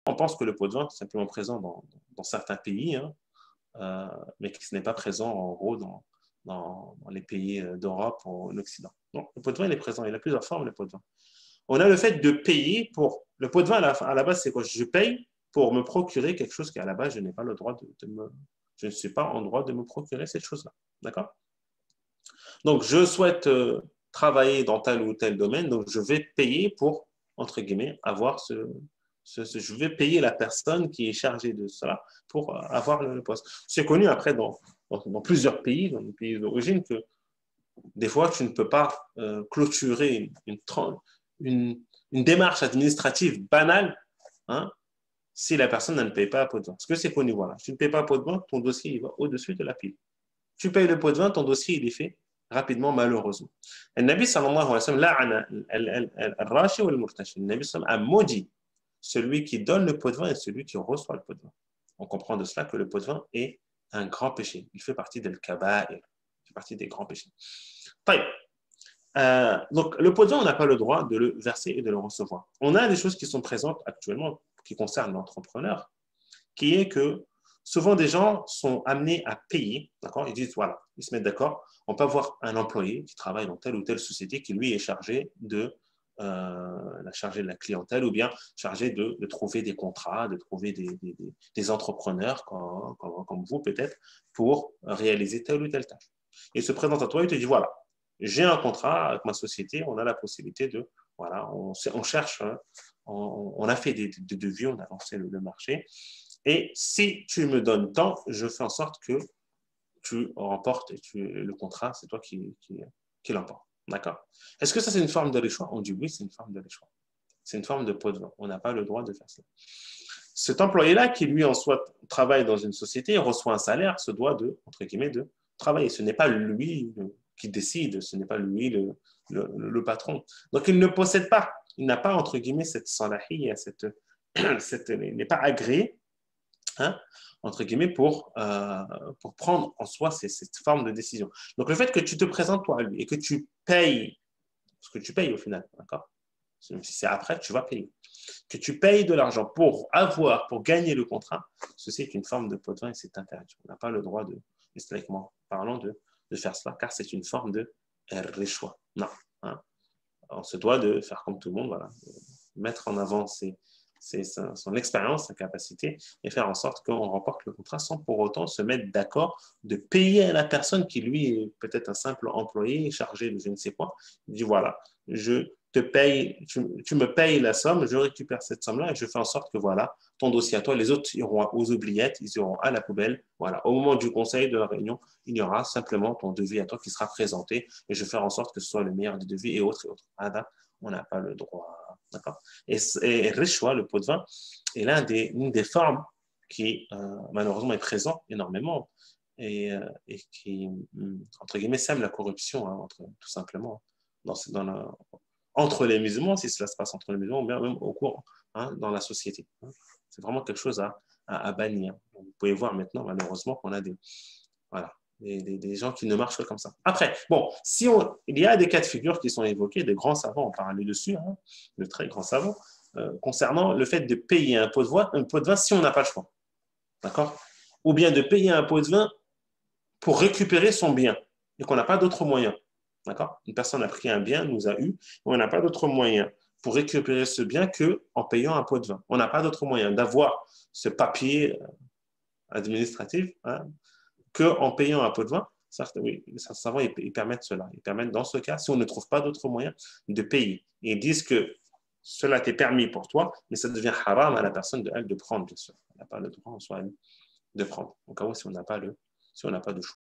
On pense que le pot de vin est simplement présent dans certains pays, hein, mais que ce n'est pas présent en gros dans les pays d'Europe ou en Occident. Non, le pot de vin, il est présent. Il a plusieurs formes, le pot de vin. On a le fait de payer pour... Le pot de vin, à la base, c'est quoi? Je paye pour me procurer quelque chose qu'à la base, je n'ai pas le droit de me... Je ne suis pas en droit de me procurer cette chose-là. D'accord? Donc, je souhaite travailler dans tel ou tel domaine, donc je vais payer pour, entre guillemets, avoir je vais payer la personne qui est chargée de cela pour avoir le poste. C'est connu après dans plusieurs pays, dans les pays d'origine, que des fois, tu ne peux pas clôturer une démarche administrative banale, hein, si la personne ne paye pas à pot de vin. Parce que c'est connu, voilà. Si tu ne payes pas à pot de vin, ton dossier il va au-dessus de la pile. Tu payes le pot de vin, ton dossier il est fait rapidement, malheureusement. Le Nabi sallallahu alayhi wa sallam la'ana al-rashi ou al-murtashi. Le Nabi sallallahu a maudit celui qui donne le pot de vin et celui qui reçoit le pot de vin. On comprend de cela que le pot de vin est un grand péché. Il fait partie del kaba'ir. Il fait partie des grands péchés. Donc, le pot de vin, on n'a pas le droit de le verser et de le recevoir. On a des choses qui sont présentes actuellement qui concernent l'entrepreneur, qui est que souvent des gens sont amenés à payer, d'accord? Ils disent, voilà, ils se mettent d'accord, on peut avoir un employé qui travaille dans telle ou telle société qui, lui, est chargé de la clientèle ou bien chargé de trouver des contrats, de trouver des entrepreneurs comme vous peut-être pour réaliser telle ou telle tâche. Il se présente à toi et te dit, voilà, j'ai un contrat avec ma société, on a la possibilité de, voilà, on cherche, hein, on a fait des devis, on a lancé le marché, et si tu me donnes tant, je fais en sorte que tu remportes le contrat, c'est toi qui l'emporte. D'accord? Est-ce que ça, c'est une forme de richoix? On dit oui, c'est une forme de richoix. C'est une forme de pot de vin. On n'a pas le droit de faire ça. Cet employé-là, qui lui en soit travaille dans une société, reçoit un salaire, se doit de, entre guillemets, de travailler. Ce n'est pas lui qui décide, ce n'est pas lui le patron. Donc il ne possède pas, il n'a pas, entre guillemets, cette salahiyya, il n'est pas agréé, hein, entre guillemets, pour prendre en soi cette forme de décision. Donc le fait que tu te présentes toi à lui et que tu payes, ce que tu payes au final, d'accord? Même si c'est après, tu vas payer. Que tu payes de l'argent pour gagner le contrat, ceci est une forme de pot de vin et c'est interdit. On n'a pas le droit historiquement parlant, de faire cela, car c'est une forme de richoix. Non. Hein. On se doit de faire comme tout le monde, voilà, mettre en avant son expérience, sa capacité, et faire en sorte qu'on remporte le contrat sans pour autant se mettre d'accord de payer à la personne qui, lui, est peut-être un simple employé chargé de je ne sais quoi. Il dit, voilà, je te paye, tu me payes la somme, je récupère cette somme-là et je fais en sorte que, voilà, ton dossier à toi, les autres iront aux oubliettes, ils iront à la poubelle. Voilà, au moment du conseil, de la réunion, il y aura simplement ton devis à toi qui sera présenté et je vais faire en sorte que ce soit le meilleur des devis et autres et autres. On n'a pas le droit. D'accord? Et Richoua, le pot de vin, est une des formes qui, malheureusement, est présent énormément et qui, entre guillemets, sème la corruption, hein, tout simplement, entre les musulmans, si cela se passe entre les musulmans, ou bien même au cours, hein, dans la société. Hein. C'est vraiment quelque chose à bannir. Vous pouvez voir maintenant, malheureusement, qu'on a voilà, des gens qui ne marchent pas comme ça. Après, bon, il y a des cas de figure qui sont évoqués, des grands savants ont parlé dessus, hein, de très grands savants, concernant le fait de payer un pot de vin si on n'a pas le choix. D'accord? Ou bien de payer un pot de vin pour récupérer son bien et qu'on n'a pas d'autre moyen. D'accord? Une personne a pris un bien, nous a eu, et on n'a pas d'autre moyen pour récupérer ce bien qu'en payant un pot de vin. On n'a pas d'autre moyen d'avoir ce papier administratif, hein, qu'en payant un pot de vin. Certes, oui, les savants, ils permettent cela. Ils permettent, dans ce cas, si on ne trouve pas d'autre moyen, de payer. Et ils disent que cela t'est permis pour toi, mais ça devient haram à la personne de prendre, bien sûr. Elle n'a pas le droit en soi de prendre. Au cas où, si on n'a pas de choix.